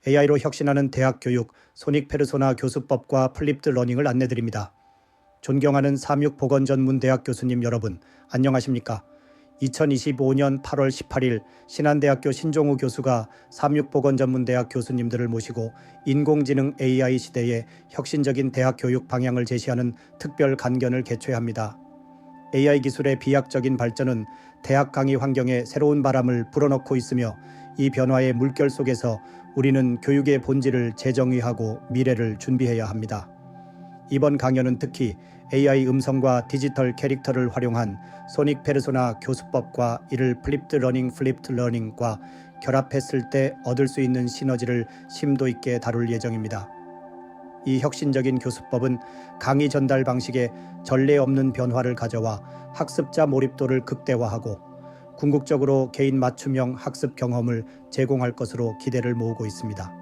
AI로 혁신하는 대학 교육 소닉 페르소나 교수법과 플립드 러닝을 안내드립니다. 존경하는 삼육보건전문대학 교수님 여러분, 안녕하십니까? 2025년 8월 18일 신한대학교 신종우 교수가 삼육보건전문대학 교수님들을 모시고 인공지능 AI 시대의 혁신적인 대학 교육 방향을 제시하는 특별 간견을 개최합니다. AI 기술의 비약적인 발전은 대학 강의 환경에 새로운 바람을 불어넣고 있으며 이 변화의 물결 속에서 우리는 교육의 본질을 재정의하고 미래를 준비해야 합니다. 이번 강연은 특히 AI 음성과 디지털 캐릭터를 활용한 소닉 페르소나 교수법과 이를 플립드 러닝과 결합했을 때 얻을 수 있는 시너지를 심도 있게 다룰 예정입니다. 이 혁신적인 교수법은 강의 전달 방식에 전례 없는 변화를 가져와 학습자 몰입도를 극대화하고 궁극적으로 개인 맞춤형 학습 경험을 제공할 것으로 기대를 모으고 있습니다.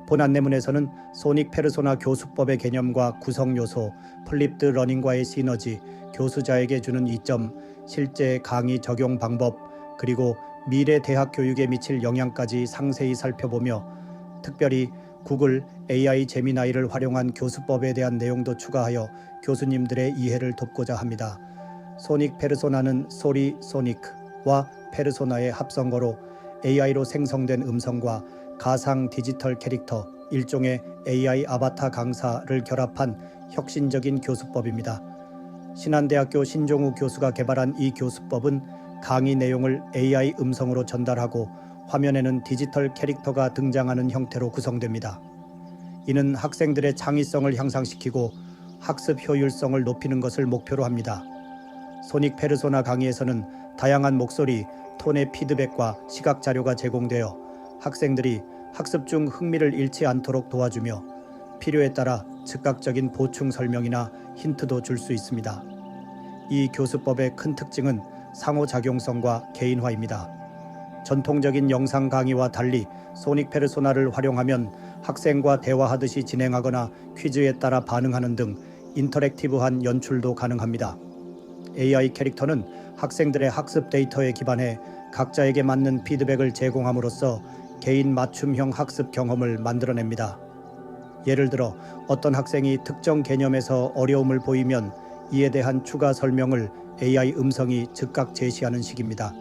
본 안내문에서는 소닉 페르소나 교수법의 개념과 구성 요소, 플립드 러닝과의 시너지, 교수자에게 주는 이점, 실제 강의 적용 방법, 그리고 미래 대학 교육에 미칠 영향까지 상세히 살펴보며 특별히 구글 AI 제미나이를 활용한 교수법에 대한 내용도 추가하여 교수님들의 이해를 돕고자 합니다. 소닉 페르소나는 소리 소닉과 페르소나의 합성어로 AI로 생성된 음성과 가상 디지털 캐릭터, 일종의 AI 아바타 강사를 결합한 혁신적인 교수법입니다. 신한대학교 신종우 교수가 개발한 이 교수법은 강의 내용을 AI 음성으로 전달하고 화면에는 디지털 캐릭터가 등장하는 형태로 구성됩니다. 이는 학생들의 창의성을 향상시키고 학습 효율성을 높이는 것을 목표로 합니다. 소닉 페르소나 강의에서는 다양한 목소리, 톤의 피드백과 시각 자료가 제공되어 학생들이 학습 중 흥미를 잃지 않도록 도와주며 필요에 따라 즉각적인 보충 설명이나 힌트도 줄 수 있습니다. 이 교수법의 큰 특징은 상호작용성과 개인화입니다. 전통적인 영상 강의와 달리 소닉 페르소나를 활용하면 학생과 대화하듯이 진행하거나 퀴즈에 따라 반응하는 등 인터랙티브한 연출도 가능합니다. AI 캐릭터는 학생들의 학습 데이터에 기반해 각자에게 맞는 피드백을 제공함으로써 개인 맞춤형 학습 경험을 만들어냅니다. 예를 들어 어떤 학생이 특정 개념에서 어려움을 보이면 이에 대한 추가 설명을 AI 음성이 즉각 제시하는 식입니다.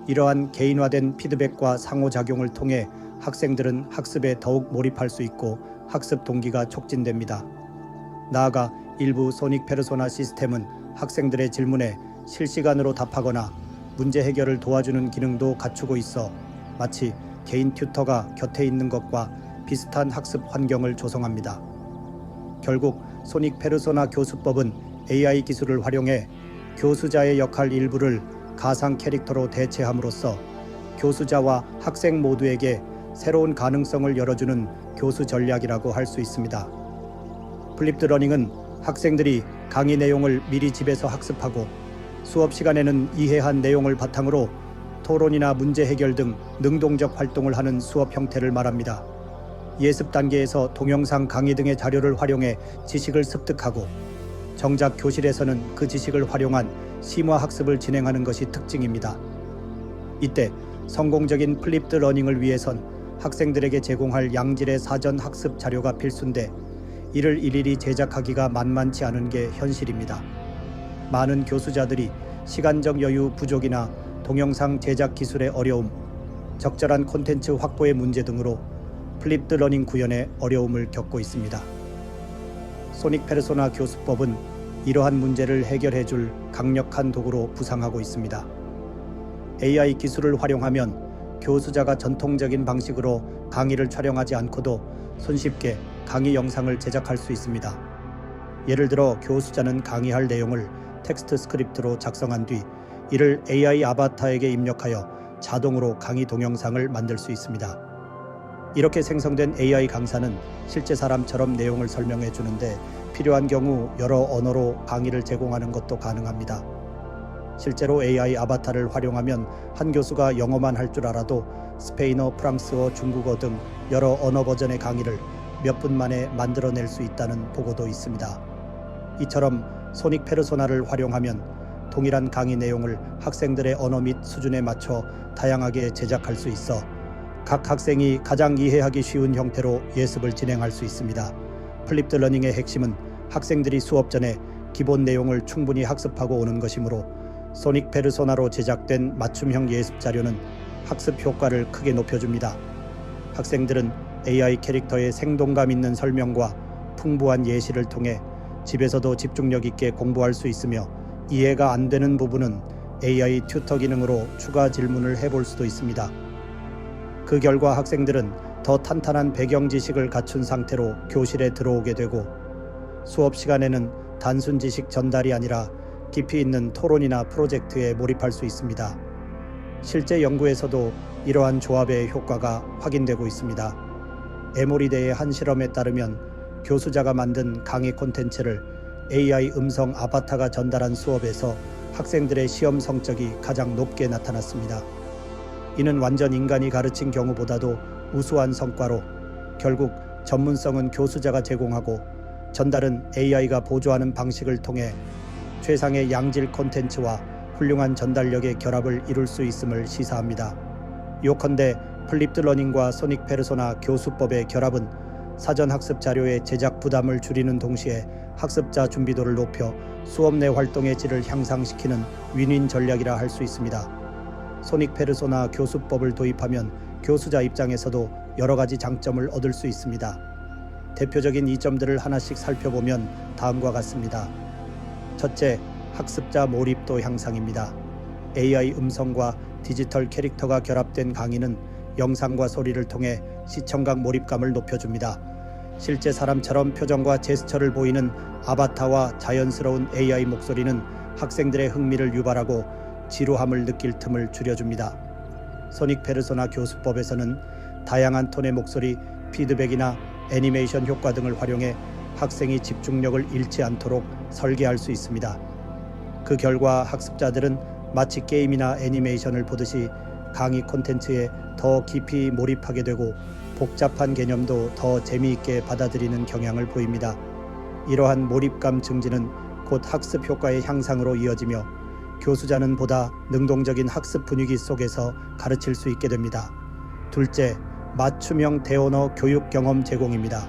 이러한 개인화된 피드백과 상호작용을 통해 학생들은 학습에 더욱 몰입할 수 있고 학습 동기가 촉진됩니다. 나아가 일부 소닉 페르소나 시스템은 학생들의 질문에 실시간으로 답하거나 문제 해결을 도와주는 기능도 갖추고 있어 마치 개인 튜터가 곁에 있는 것과 비슷한 학습 환경을 조성합니다. 결국 소닉 페르소나 교수법은 AI 기술을 활용해 교수자의 역할 일부를 가상 캐릭터로 대체함으로써 교수자와 학생 모두에게 새로운 가능성을 열어주는 교수 전략이라고 할 수 있습니다. 플립드 러닝은 학생들이 강의 내용을 미리 집에서 학습하고 수업 시간에는 이해한 내용을 바탕으로 토론이나 문제 해결 등 능동적 활동을 하는 수업 형태를 말합니다. 예습 단계에서 동영상 강의 등의 자료를 활용해 지식을 습득하고 정작 교실에서는 그 지식을 활용한 심화 학습을 진행하는 것이 특징입니다. 이때 성공적인 플립드 러닝을 위해선 학생들에게 제공할 양질의 사전 학습 자료가 필수인데 이를 일일이 제작하기가 만만치 않은 게 현실입니다. 많은 교수자들이 시간적 여유 부족이나 동영상 제작 기술의 어려움, 적절한 콘텐츠 확보의 문제 등으로 플립드 러닝 구현에 어려움을 겪고 있습니다. 소닉 페르소나 교수법은 이러한 문제를 해결해줄 강력한 도구로 부상하고 있습니다. AI 기술을 활용하면 교수자가 전통적인 방식으로 강의를 촬영하지 않고도 손쉽게 강의 영상을 제작할 수 있습니다. 예를 들어 교수자는 강의할 내용을 텍스트 스크립트로 작성한 뒤 이를 AI 아바타에게 입력하여 자동으로 강의 동영상을 만들 수 있습니다. 이렇게 생성된 AI 강사는 실제 사람처럼 내용을 설명해 주는데 필요한 경우 여러 언어로 강의를 제공하는 것도 가능합니다. 실제로 AI 아바타를 활용하면 한 교수가 영어만 할 줄 알아도 스페인어, 프랑스어, 중국어 등 여러 언어 버전의 강의를 몇 분 만에 만들어낼 수 있다는 보고도 있습니다. 이처럼 소닉 페르소나를 활용하면 동일한 강의 내용을 학생들의 언어 및 수준에 맞춰 다양하게 제작할 수 있어 각 학생이 가장 이해하기 쉬운 형태로 예습을 진행할 수 있습니다. 플립드 러닝의 핵심은 학생들이 수업 전에 기본 내용을 충분히 학습하고 오는 것이므로 소닉 페르소나로 제작된 맞춤형 예습 자료는 학습 효과를 크게 높여줍니다. 학생들은 AI 캐릭터의 생동감 있는 설명과 풍부한 예시를 통해 집에서도 집중력 있게 공부할 수 있으며, 이해가 안 되는 부분은 AI 튜터 기능으로 추가 질문을 해볼 수도 있습니다. 그 결과 학생들은 더 탄탄한 배경 지식을 갖춘 상태로 교실에 들어오게 되고, 수업 시간에는 단순 지식 전달이 아니라 깊이 있는 토론이나 프로젝트에 몰입할 수 있습니다. 실제 연구에서도 이러한 조합의 효과가 확인되고 있습니다. 에모리대의 한 실험에 따르면 교수자가 만든 강의 콘텐츠를 AI 음성 아바타가 전달한 수업에서 학생들의 시험 성적이 가장 높게 나타났습니다. 이는 완전 인간이 가르친 경우보다도 우수한 성과로, 결국 전문성은 교수자가 제공하고 전달은 AI가 보조하는 방식을 통해 최상의 양질 콘텐츠와 훌륭한 전달력의 결합을 이룰 수 있음을 시사합니다. 요컨대 플립드 러닝과 소닉 페르소나 교수법의 결합은 사전 학습 자료의 제작 부담을 줄이는 동시에 학습자 준비도를 높여 수업 내 활동의 질을 향상시키는 윈윈 전략이라 할 수 있습니다. 소닉 페르소나 교수법을 도입하면 교수자 입장에서도 여러 가지 장점을 얻을 수 있습니다. 대표적인 이점들을 하나씩 살펴보면 다음과 같습니다. 첫째, 학습자 몰입도 향상입니다. AI 음성과 디지털 캐릭터가 결합된 강의는 영상과 소리를 통해 시청각 몰입감을 높여줍니다. 실제 사람처럼 표정과 제스처를 보이는 아바타와 자연스러운 AI 목소리는 학생들의 흥미를 유발하고 지루함을 느낄 틈을 줄여줍니다. 소닉 페르소나 교수법에서는 다양한 톤의 목소리, 피드백이나 애니메이션 효과 등을 활용해 학생이 집중력을 잃지 않도록 설계할 수 있습니다. 그 결과 학습자들은 마치 게임이나 애니메이션을 보듯이 강의 콘텐츠에 더 깊이 몰입하게 되고 복잡한 개념도 더 재미있게 받아들이는 경향을 보입니다. 이러한 몰입감 증진은 곧 학습 효과의 향상으로 이어지며 교수자는 보다 능동적인 학습 분위기 속에서 가르칠 수 있게 됩니다. 둘째, 맞춤형 대언어 교육 경험 제공입니다.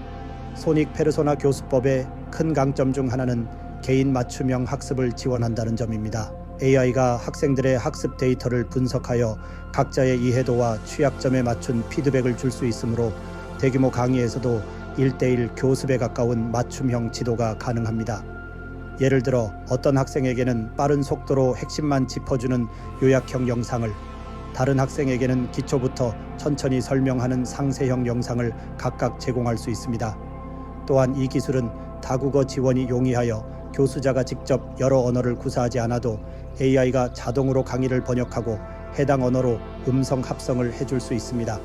소닉 페르소나 교수법의 큰 강점 중 하나는 개인 맞춤형 학습을 지원한다는 점입니다. AI가 학생들의 학습 데이터를 분석하여 각자의 이해도와 취약점에 맞춘 피드백을 줄 수 있으므로 대규모 강의에서도 1:1 교습에 가까운 맞춤형 지도가 가능합니다. 예를 들어 어떤 학생에게는 빠른 속도로 핵심만 짚어주는 요약형 영상을, 다른 학생에게는 기초부터 천천히 설명하는 상세형 영상을 각각 제공할 수 있습니다. 또한 이 기술은 다국어 지원이 용이하여 교수자가 직접 여러 언어를 구사하지 않아도 AI가 자동으로 강의를 번역하고 해당 언어로 음성 합성을 해줄 수 있습니다.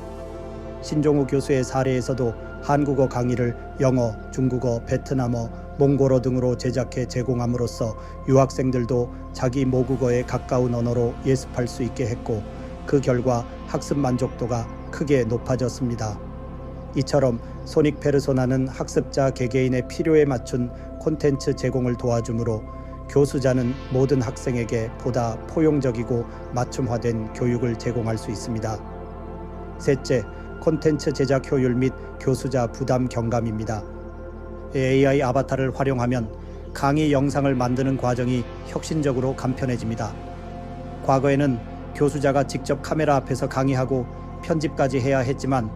신종우 교수의 사례에서도 한국어 강의를 영어, 중국어, 베트남어, 몽골어 등으로 제작해 제공함으로써 유학생들도 자기 모국어에 가까운 언어로 예습할 수 있게 했고, 그 결과 학습 만족도가 크게 높아졌습니다. 이처럼 소닉 페르소나는 학습자 개개인의 필요에 맞춘 콘텐츠 제공을 도와주므로 교수자는 모든 학생에게 보다 포용적이고 맞춤화된 교육을 제공할 수 있습니다. 셋째, 콘텐츠 제작 효율 및 교수자 부담 경감입니다. AI 아바타를 활용하면 강의 영상을 만드는 과정이 혁신적으로 간편해집니다. 과거에는 교수자가 직접 카메라 앞에서 강의하고 편집까지 해야 했지만,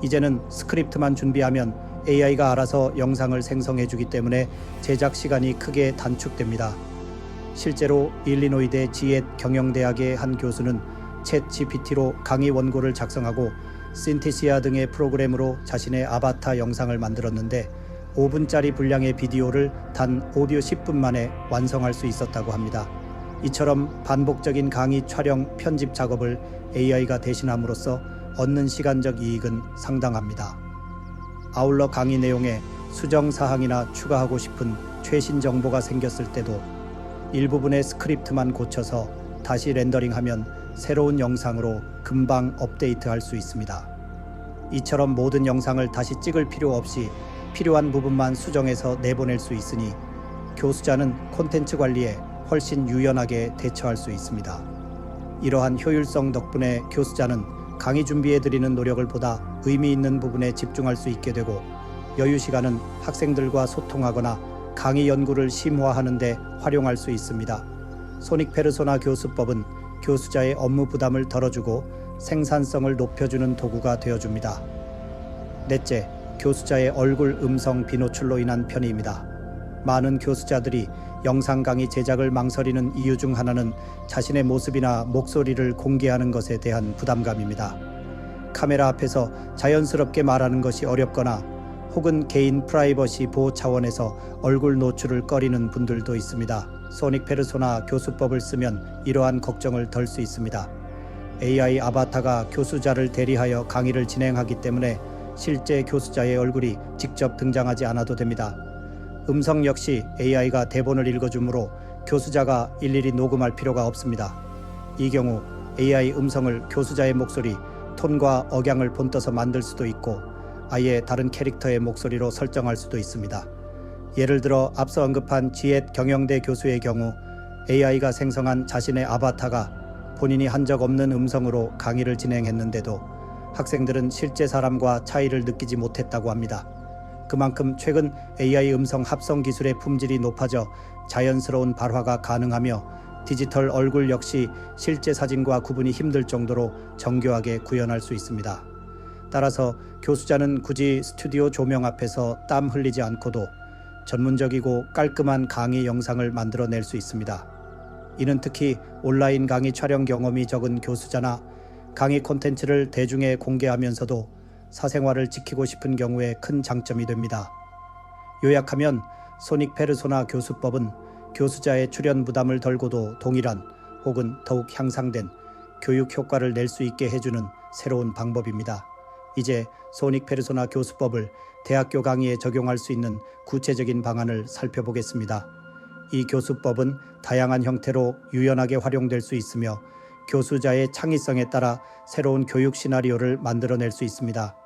이제는 스크립트만 준비하면 AI가 알아서 영상을 생성해주기 때문에 제작 시간이 크게 단축됩니다. 실제로 일리노이대 지엣 경영대학의 한 교수는 챗 GPT로 강의 원고를 작성하고 신티시아 등의 프로그램으로 자신의 아바타 영상을 만들었는데 5분짜리 분량의 비디오를 단 오디오 10분 만에 완성할 수 있었다고 합니다. 이처럼 반복적인 강의 촬영, 편집 작업을 AI가 대신함으로써 얻는 시간적 이익은 상당합니다. 아울러 강의 내용에 수정사항이나 추가하고 싶은 최신 정보가 생겼을 때도 일부분의 스크립트만 고쳐서 다시 렌더링하면 새로운 영상으로 금방 업데이트할 수 있습니다. 이처럼 모든 영상을 다시 찍을 필요 없이 필요한 부분만 수정해서 내보낼 수 있으니 교수자는 콘텐츠 관리에 훨씬 유연하게 대처할 수 있습니다. 이러한 효율성 덕분에 교수자는 강의 준비에 들이는 노력을 보다 의미 있는 부분에 집중할 수 있게 되고, 여유 시간은 학생들과 소통하거나 강의 연구를 심화하는 데 활용할 수 있습니다. 소닉 페르소나 교수법은 교수자의 업무 부담을 덜어주고 생산성을 높여주는 도구가 되어줍니다. 넷째, 교수자의 얼굴 음성 비노출로 인한 편의입니다. 많은 교수자들이 영상 강의 제작을 망설이는 이유 중 하나는 자신의 모습이나 목소리를 공개하는 것에 대한 부담감입니다. 카메라 앞에서 자연스럽게 말하는 것이 어렵거나 혹은 개인 프라이버시 보호 차원에서 얼굴 노출을 꺼리는 분들도 있습니다. 소닉 페르소나 교수법을 쓰면 이러한 걱정을 덜 수 있습니다. AI 아바타가 교수자를 대리하여 강의를 진행하기 때문에 실제 교수자의 얼굴이 직접 등장하지 않아도 됩니다. 음성 역시 AI가 대본을 읽어주므로 교수자가 일일이 녹음할 필요가 없습니다. 이 경우 AI 음성을 교수자의 목소리, 톤과 억양을 본떠서 만들 수도 있고 아예 다른 캐릭터의 목소리로 설정할 수도 있습니다. 예를 들어 앞서 언급한 지엣 경영대 교수의 경우 AI가 생성한 자신의 아바타가 본인이 한 적 없는 음성으로 강의를 진행했는데도 학생들은 실제 사람과 차이를 느끼지 못했다고 합니다. 그만큼 최근 AI 음성 합성 기술의 품질이 높아져 자연스러운 발화가 가능하며 디지털 얼굴 역시 실제 사진과 구분이 힘들 정도로 정교하게 구현할 수 있습니다. 따라서 교수자는 굳이 스튜디오 조명 앞에서 땀 흘리지 않고도 전문적이고 깔끔한 강의 영상을 만들어낼 수 있습니다. 이는 특히 온라인 강의 촬영 경험이 적은 교수자나 강의 콘텐츠를 대중에 공개하면서도 사생활을 지키고 싶은 경우에 큰 장점이 됩니다. 요약하면 소닉 페르소나 교수법은 교수자의 출연 부담을 덜고도 동일한 혹은 더욱 향상된 교육 효과를 낼 수 있게 해주는 새로운 방법입니다. 이제 소닉 페르소나 교수법을 대학교 강의에 적용할 수 있는 구체적인 방안을 살펴보겠습니다. 이 교수법은 다양한 형태로 유연하게 활용될 수 있으며 교수자의 창의성에 따라 새로운 교육 시나리오를 만들어낼 수 있습니다.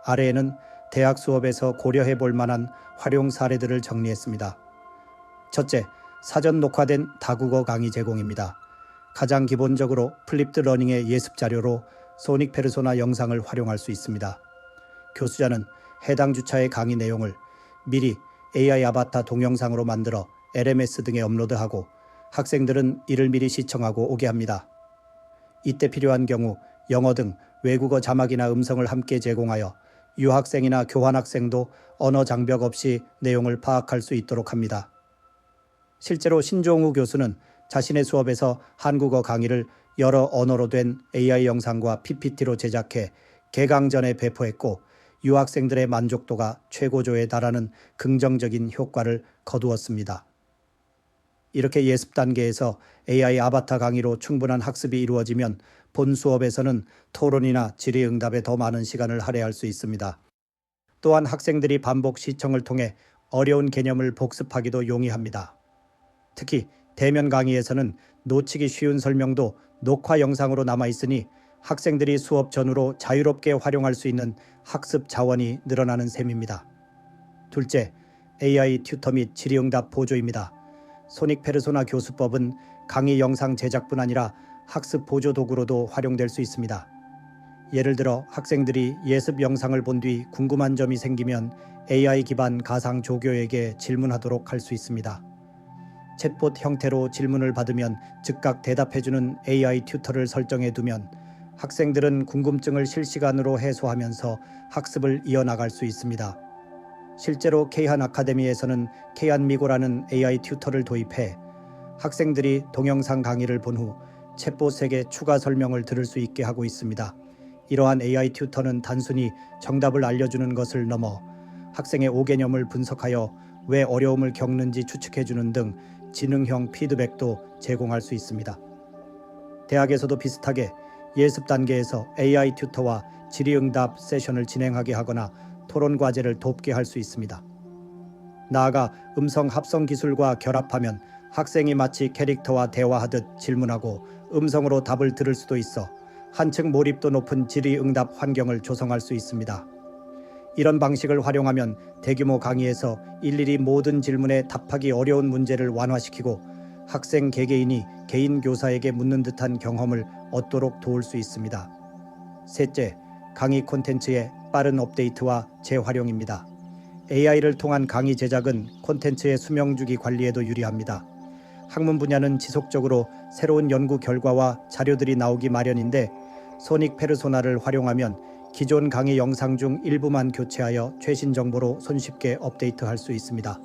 아래에는 대학 수업에서 고려해 볼 만한 활용 사례들을 정리했습니다. 첫째, 사전 녹화된 다국어 강의 제공입니다. 가장 기본적으로 플립드 러닝의 예습 자료로 소닉 페르소나 영상을 활용할 수 있습니다. 교수자는 해당 주차의 강의 내용을 미리 AI 아바타 동영상으로 만들어 LMS 등에 업로드하고 학생들은 이를 미리 시청하고 오게 합니다. 이때 필요한 경우 영어 등 외국어 자막이나 음성을 함께 제공하여 유학생이나 교환학생도 언어 장벽 없이 내용을 파악할 수 있도록 합니다. 실제로 신종우 교수는 자신의 수업에서 한국어 강의를 여러 언어로 된 AI 영상과 PPT로 제작해 개강 전에 배포했고 유학생들의 만족도가 최고조에 달하는 긍정적인 효과를 거두었습니다. 이렇게 예습 단계에서 AI 아바타 강의로 충분한 학습이 이루어지면 본 수업에서는 토론이나 질의응답에 더 많은 시간을 할애할 수 있습니다. 또한 학생들이 반복 시청을 통해 어려운 개념을 복습하기도 용이합니다. 특히 대면 강의에서는 놓치기 쉬운 설명도 녹화 영상으로 남아있으니 학생들이 수업 전후로 자유롭게 활용할 수 있는 학습 자원이 늘어나는 셈입니다. 둘째, AI 튜터 및 질의응답 보조입니다. 소닉 페르소나 교수법은 강의 영상 제작뿐 아니라 학습 보조 도구로도 활용될 수 있습니다. 예를 들어 학생들이 예습 영상을 본 뒤 궁금한 점이 생기면 AI 기반 가상 조교에게 질문하도록 할 수 있습니다. 챗봇 형태로 질문을 받으면 즉각 대답해주는 AI 튜터를 설정해 두면 학생들은 궁금증을 실시간으로 해소하면서 학습을 이어나갈 수 있습니다. 실제로 K한 아카데미에서는 K한미고라는 AI 튜터를 도입해 학생들이 동영상 강의를 본 후 챗봇에게 추가 설명을 들을 수 있게 하고 있습니다. 이러한 AI 튜터는 단순히 정답을 알려주는 것을 넘어 학생의 오개념을 분석하여 왜 어려움을 겪는지 추측해주는 등 지능형 피드백도 제공할 수 있습니다. 대학에서도 비슷하게 예습 단계에서 AI 튜터와 질의응답 세션을 진행하게 하거나 토론 과제를 돕게 할 수 있습니다. 나아가 음성 합성 기술과 결합하면 학생이 마치 캐릭터와 대화하듯 질문하고 음성으로 답을 들을 수도 있어 한층 몰입도 높은 질의응답 환경을 조성할 수 있습니다. 이런 방식을 활용하면 대규모 강의에서 일일이 모든 질문에 답하기 어려운 문제를 완화시키고 학생 개개인이 개인 교사에게 묻는 듯한 경험을 얻도록 도울 수 있습니다. 셋째, 강의 콘텐츠의 빠른 업데이트와 재활용입니다. AI를 통한 강의 제작은 콘텐츠의 수명주기 관리에도 유리합니다. 학문 분야는 지속적으로 새로운 연구 결과와 자료들이 나오기 마련인데 소닉 페르소나를 활용하면 기존 강의 영상 중 일부만 교체하여 최신 정보로 손쉽게 업데이트할 수 있습니다.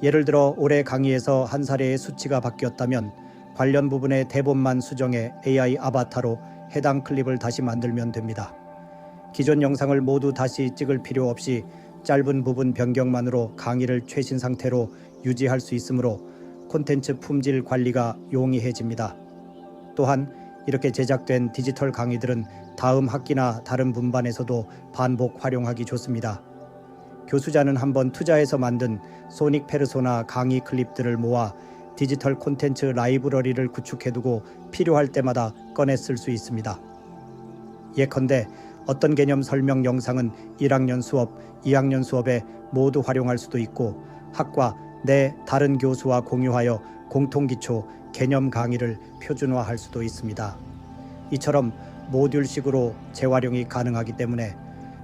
예를 들어 올해 강의에서 한 사례의 수치가 바뀌었다면 관련 부분의 대본만 수정해 AI 아바타로 해당 클립을 다시 만들면 됩니다. 기존 영상을 모두 다시 찍을 필요 없이 짧은 부분 변경만으로 강의를 최신 상태로 유지할 수 있으므로 콘텐츠 품질 관리가 용이해집니다. 또한 이렇게 제작된 디지털 강의들은 다음 학기나 다른 분반에서도 반복 활용하기 좋습니다. 교수자는 한번 투자해서 만든 소닉 페르소나 강의 클립들을 모아 디지털 콘텐츠 라이브러리를 구축해두고 필요할 때마다 꺼내 쓸 수 있습니다. 예컨대 어떤 개념 설명 영상은 1학년 수업, 2학년 수업에 모두 활용할 수도 있고 학과 내 다른 교수와 공유하여 공통기초 개념 강의를 표준화할 수도 있습니다. 이처럼 모듈식으로 재활용이 가능하기 때문에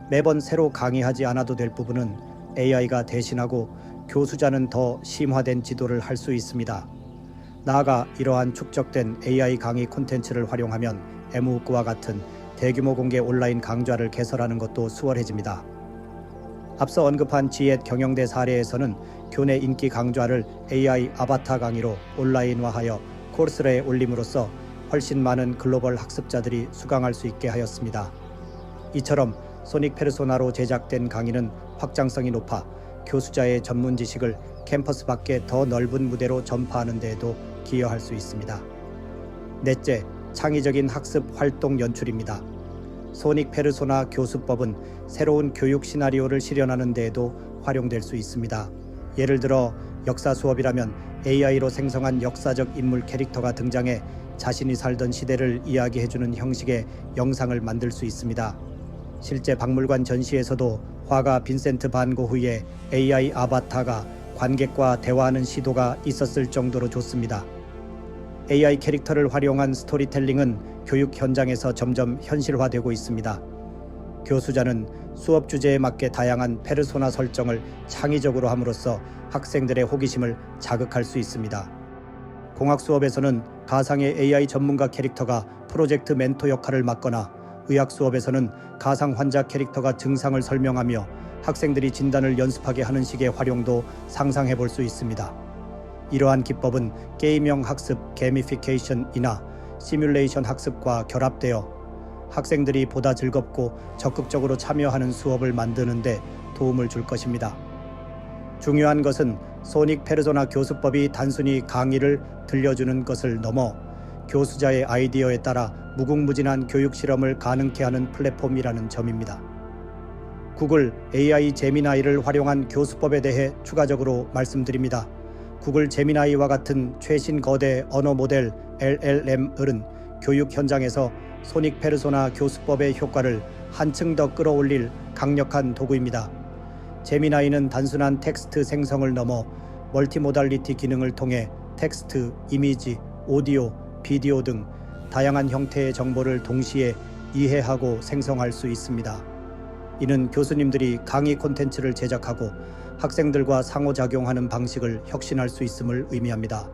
매번 새로 강의하지 않아도 될 부분은 AI가 대신하고 교수자는 더 심화된 지도를 할 수 있습니다. 나아가 이러한 축적된 AI 강의 콘텐츠를 활용하면 MOOC와 같은 대규모 공개 온라인 강좌를 개설하는 것도 수월해집니다. 앞서 언급한 지엣 경영대 사례에서는 교내 인기 강좌를 AI 아바타 강의로 온라인화하여 코르스라에 올림으로써 훨씬 많은 글로벌 학습자들이 수강할 수 있게 하였습니다. 이처럼 소닉 페르소나로 제작된 강의는 확장성이 높아 교수자의 전문 지식을 캠퍼스 밖에 더 넓은 무대로 전파하는 데에도 기여할 수 있습니다. 넷째, 창의적인 학습 활동 연출입니다. 소닉 페르소나 교수법은 새로운 교육 시나리오를 실현하는 데에도 활용될 수 있습니다. 예를 들어 역사 수업이라면 AI로 생성한 역사적 인물 캐릭터가 등장해 자신이 살던 시대를 이야기해주는 형식의 영상을 만들 수 있습니다. 실제 박물관 전시에서도 화가 빈센트 반 고흐의 AI 아바타가 관객과 대화하는 시도가 있었을 정도로 좋습니다. AI 캐릭터를 활용한 스토리텔링은 교육 현장에서 점점 현실화되고 있습니다. 교수자는 수업 주제에 맞게 다양한 페르소나 설정을 창의적으로 함으로써 학생들의 호기심을 자극할 수 있습니다. 공학 수업에서는 가상의 AI 전문가 캐릭터가 프로젝트 멘토 역할을 맡거나 의학 수업에서는 가상 환자 캐릭터가 증상을 설명하며 학생들이 진단을 연습하게 하는 식의 활용도 상상해 볼 수 있습니다. 이러한 기법은 게임형 학습 게미피케이션이나 시뮬레이션 학습과 결합되어 학생들이 보다 즐겁고 적극적으로 참여하는 수업을 만드는 데 도움을 줄 것입니다. 중요한 것은 소닉 페르소나 교수법이 단순히 강의를 들려주는 것을 넘어 교수자의 아이디어에 따라 무궁무진한 교육 실험을 가능케 하는 플랫폼이라는 점입니다. 구글 AI 제미나이를 활용한 교수법에 대해 추가적으로 말씀드립니다. 구글 제미나이와 같은 최신 거대 언어 모델 LLM은 교육 현장에서 소닉 페르소나 교수법의 효과를 한층 더 끌어올릴 강력한 도구입니다. 제미나이는 단순한 텍스트 생성을 넘어 멀티모달리티 기능을 통해 텍스트, 이미지, 오디오, 비디오 등 다양한 형태의 정보를 동시에 이해하고 생성할 수 있습니다. 이는 교수님들이 강의 콘텐츠를 제작하고 학생들과 상호작용하는 방식을 혁신할 수 있음을 의미합니다.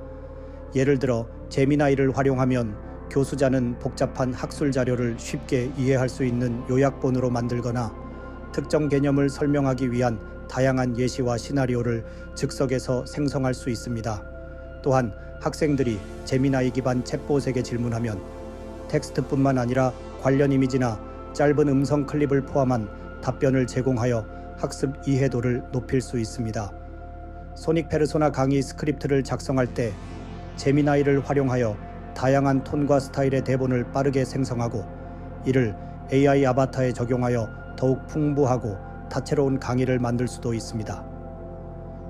예를 들어 제미나이를 활용하면 교수자는 복잡한 학술 자료를 쉽게 이해할 수 있는 요약본으로 만들거나 특정 개념을 설명하기 위한 다양한 예시와 시나리오를 즉석에서 생성할 수 있습니다. 또한 학생들이 제미나이 기반 챗봇에게 질문하면 텍스트뿐만 아니라 관련 이미지나 짧은 음성 클립을 포함한 답변을 제공하여 학습 이해도를 높일 수 있습니다. 소닉 페르소나 강의 스크립트를 작성할 때 제미나이를 활용하여 다양한 톤과 스타일의 대본을 빠르게 생성하고 이를 AI 아바타에 적용하여 더욱 풍부하고 다채로운 강의를 만들 수도 있습니다.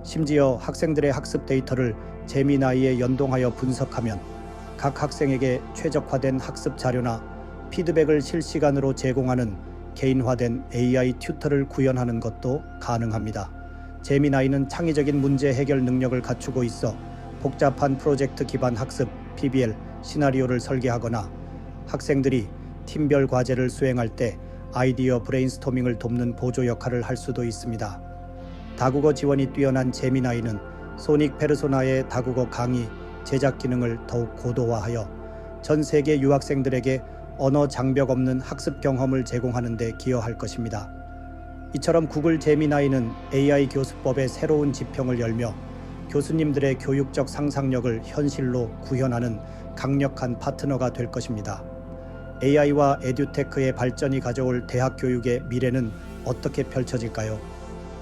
심지어 학생들의 학습 데이터를 제미나이에 연동하여 분석하면 각 학생에게 최적화된 학습 자료나 피드백을 실시간으로 제공하는 개인화된 AI 튜터를 구현하는 것도 가능합니다. 제미나이는 창의적인 문제 해결 능력을 갖추고 있어 복잡한 프로젝트 기반 학습, PBL, 시나리오를 설계하거나 학생들이 팀별 과제를 수행할 때 아이디어 브레인스토밍을 돕는 보조 역할을 할 수도 있습니다. 다국어 지원이 뛰어난 제미나이는 소닉 페르소나의 다국어 강의 제작 기능을 더욱 고도화하여 전 세계 유학생들에게 언어 장벽 없는 학습 경험을 제공하는 데 기여할 것입니다. 이처럼 구글 제미나이는 AI 교수법의 새로운 지평을 열며 교수님들의 교육적 상상력을 현실로 구현하는 강력한 파트너가 될 것입니다. AI와 에듀테크의 발전이 가져올 대학 교육의 미래는 어떻게 펼쳐질까요?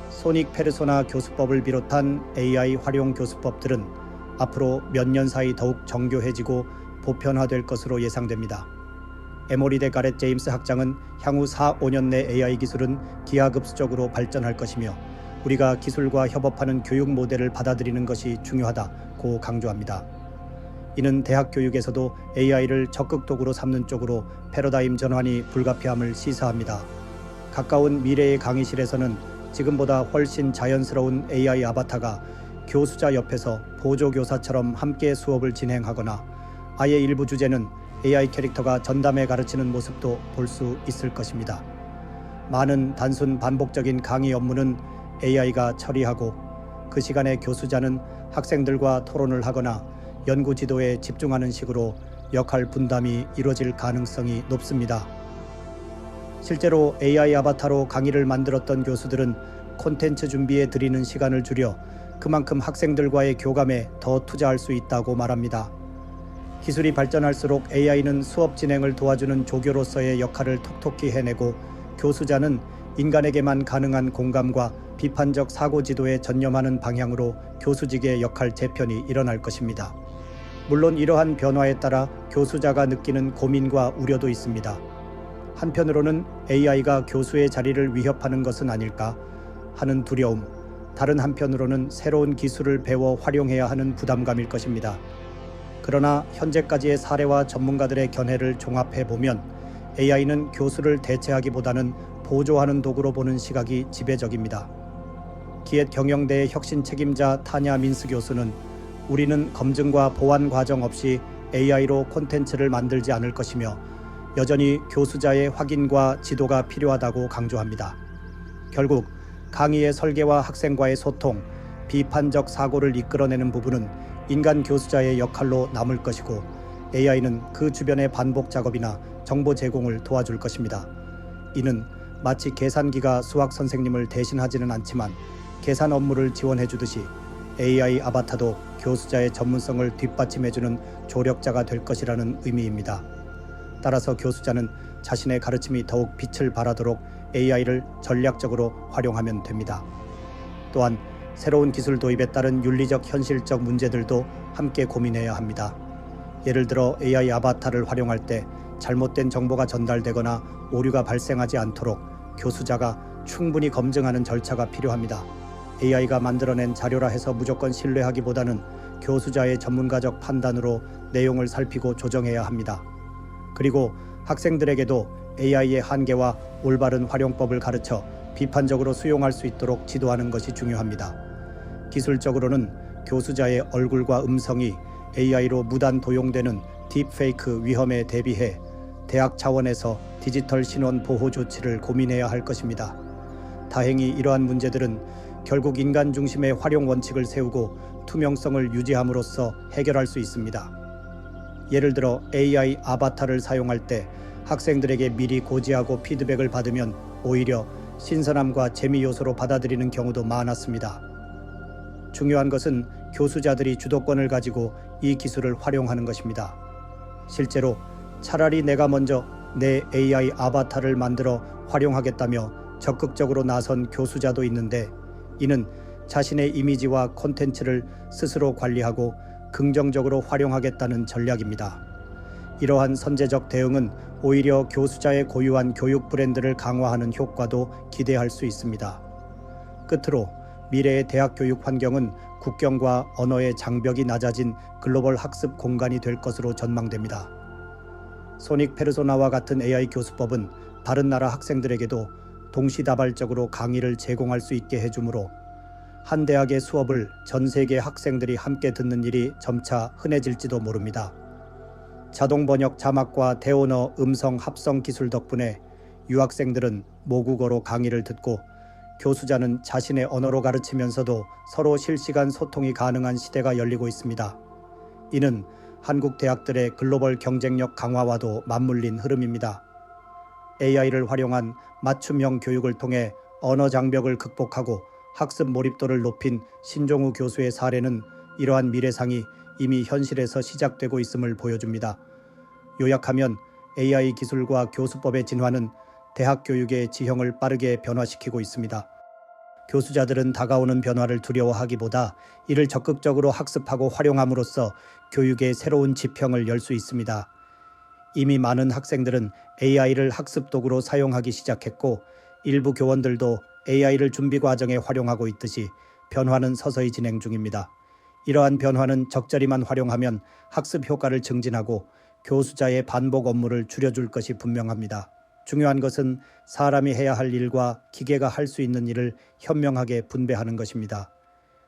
소닉 페르소나 교수법을 비롯한 AI 활용 교수법들은 앞으로 몇 년 사이 더욱 정교해지고 보편화될 것으로 예상됩니다. 에모리대 가렛 제임스 학장은 향후 4-5년 내 AI 기술은 기하급수적으로 발전할 것이며 우리가 기술과 협업하는 교육 모델을 받아들이는 것이 중요하다고 강조합니다. 이는 대학 교육에서도 AI를 적극 도구로 삼는 쪽으로 패러다임 전환이 불가피함을 시사합니다. 가까운 미래의 강의실에서는 지금보다 훨씬 자연스러운 AI 아바타가 교수자 옆에서 보조교사처럼 함께 수업을 진행하거나 아예 일부 주제는 AI 캐릭터가 전담해 가르치는 모습도 볼 수 있을 것입니다. 많은 단순 반복적인 강의 업무는 AI가 처리하고 그 시간에 교수자는 학생들과 토론을 하거나 연구 지도에 집중하는 식으로 역할 분담이 이루어질 가능성이 높습니다. 실제로 AI 아바타로 강의를 만들었던 교수들은 콘텐츠 준비에 들이는 시간을 줄여 그만큼 학생들과의 교감에 더 투자할 수 있다고 말합니다. 기술이 발전할수록 AI는 수업 진행을 도와주는 조교로서의 역할을 톡톡히 해내고 교수자는 인간에게만 가능한 공감과 비판적 사고 지도에 전념하는 방향으로 교수직의 역할 재편이 일어날 것입니다. 물론 이러한 변화에 따라 교수자가 느끼는 고민과 우려도 있습니다. 한편으로는 AI가 교수의 자리를 위협하는 것은 아닐까 하는 두려움, 다른 한편으로는 새로운 기술을 배워 활용해야 하는 부담감일 것입니다. 그러나 현재까지의 사례와 전문가들의 견해를 종합해보면 AI는 교수를 대체하기보다는 보조하는 도구로 보는 시각이 지배적입니다. 기엣 경영대의 혁신 책임자 타냐 민스 교수는 우리는 검증과 보완 과정 없이 AI로 콘텐츠를 만들지 않을 것이며 여전히 교수자의 확인과 지도가 필요하다고 강조합니다. 결국 강의의 설계와 학생과의 소통, 비판적 사고를 이끌어내는 부분은 인간 교수자의 역할로 남을 것이고 AI는 그 주변의 반복 작업이나 정보 제공을 도와줄 것입니다. 이는 마치 계산기가 수학 선생님을 대신하지는 않지만 계산 업무를 지원해주듯이 AI 아바타도 교수자의 전문성을 뒷받침해주는 조력자가 될 것이라는 의미입니다. 따라서 교수자는 자신의 가르침이 더욱 빛을 발하도록 AI를 전략적으로 활용하면 됩니다. 또한 새로운 기술 도입에 따른 윤리적 현실적 문제들도 함께 고민해야 합니다. 예를 들어 AI 아바타를 활용할 때 잘못된 정보가 전달되거나 오류가 발생하지 않도록 교수자가 충분히 검증하는 절차가 필요합니다. AI가 만들어낸 자료라 해서 무조건 신뢰하기보다는 교수자의 전문가적 판단으로 내용을 살피고 조정해야 합니다. 그리고 학생들에게도 AI의 한계와 올바른 활용법을 가르쳐 비판적으로 수용할 수 있도록 지도하는 것이 중요합니다. 기술적으로는 교수자의 얼굴과 음성이 AI로 무단 도용되는 딥페이크 위험에 대비해 대학 차원에서 디지털 신원 보호 조치를 고민해야 할 것입니다. 다행히 이러한 문제들은 결국 인간 중심의 활용 원칙을 세우고 투명성을 유지함으로써 해결할 수 있습니다. 예를 들어 AI 아바타를 사용할 때 학생들에게 미리 고지하고 피드백을 받으면 오히려 신선함과 재미 요소로 받아들이는 경우도 많았습니다. 중요한 것은 교수자들이 주도권을 가지고 이 기술을 활용하는 것입니다. 실제로 차라리 내가 먼저 내 AI 아바타를 만들어 활용하겠다며 적극적으로 나선 교수자도 있는데 이는 자신의 이미지와 콘텐츠를 스스로 관리하고 긍정적으로 활용하겠다는 전략입니다. 이러한 선제적 대응은 오히려 교수자의 고유한 교육 브랜드를 강화하는 효과도 기대할 수 있습니다. 끝으로 미래의 대학 교육 환경은 국경과 언어의 장벽이 낮아진 글로벌 학습 공간이 될 것으로 전망됩니다. 소닉 페르소나와 같은 AI 교수법은 다른 나라 학생들에게도 동시다발적으로 강의를 제공할 수 있게 해주므로 한 대학의 수업을 전 세계 학생들이 함께 듣는 일이 점차 흔해질지도 모릅니다. 자동 번역 자막과 대언어 음성 합성 기술 덕분에 유학생들은 모국어로 강의를 듣고 교수자는 자신의 언어로 가르치면서도 서로 실시간 소통이 가능한 시대가 열리고 있습니다. 이는 한국 대학들의 글로벌 경쟁력 강화와도 맞물린 흐름입니다. AI를 활용한 맞춤형 교육을 통해 언어 장벽을 극복하고 학습 몰입도를 높인 신종우 교수의 사례는 이러한 미래상이 이미 현실에서 시작되고 있음을 보여줍니다. 요약하면 AI 기술과 교수법의 진화는 대학 교육의 지형을 빠르게 변화시키고 있습니다. 교수자들은 다가오는 변화를 두려워하기보다 이를 적극적으로 학습하고 활용함으로써 교육의 새로운 지평을 열 수 있습니다. 이미 많은 학생들은 AI를 학습 도구로 사용하기 시작했고 일부 교원들도 AI를 준비 과정에 활용하고 있듯이 변화는 서서히 진행 중입니다. 이러한 변화는 적절히만 활용하면 학습 효과를 증진하고 교수자의 반복 업무를 줄여줄 것이 분명합니다. 중요한 것은 사람이 해야 할 일과 기계가 할 수 있는 일을 현명하게 분배하는 것입니다.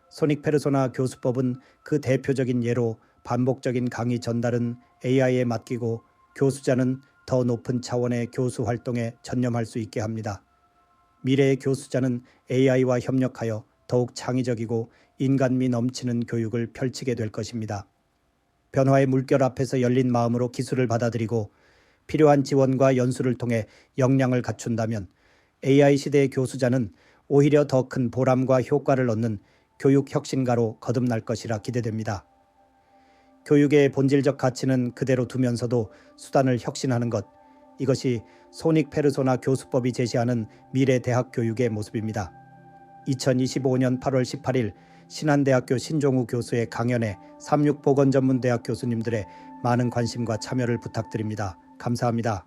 소닉 페르소나 교수법은 그 대표적인 예로 반복적인 강의 전달은 AI에 맡기고 교수자는 더 높은 차원의 교수 활동에 전념할 수 있게 합니다. 미래의 교수자는 AI와 협력하여 더욱 창의적이고 인간미 넘치는 교육을 펼치게 될 것입니다. 변화의 물결 앞에서 열린 마음으로 기술을 받아들이고 필요한 지원과 연수를 통해 역량을 갖춘다면 AI 시대의 교수자는 오히려 더 큰 보람과 효과를 얻는 교육 혁신가로 거듭날 것이라 기대됩니다. 교육의 본질적 가치는 그대로 두면서도 수단을 혁신하는 것, 이것이 소닉 페르소나 교수법이 제시하는 미래 대학 교육의 모습입니다. 2025년 8월 18일 신한대학교 신종우 교수의 강연에 36보건전문대학 교수님들의 많은 관심과 참여를 부탁드립니다. 감사합니다.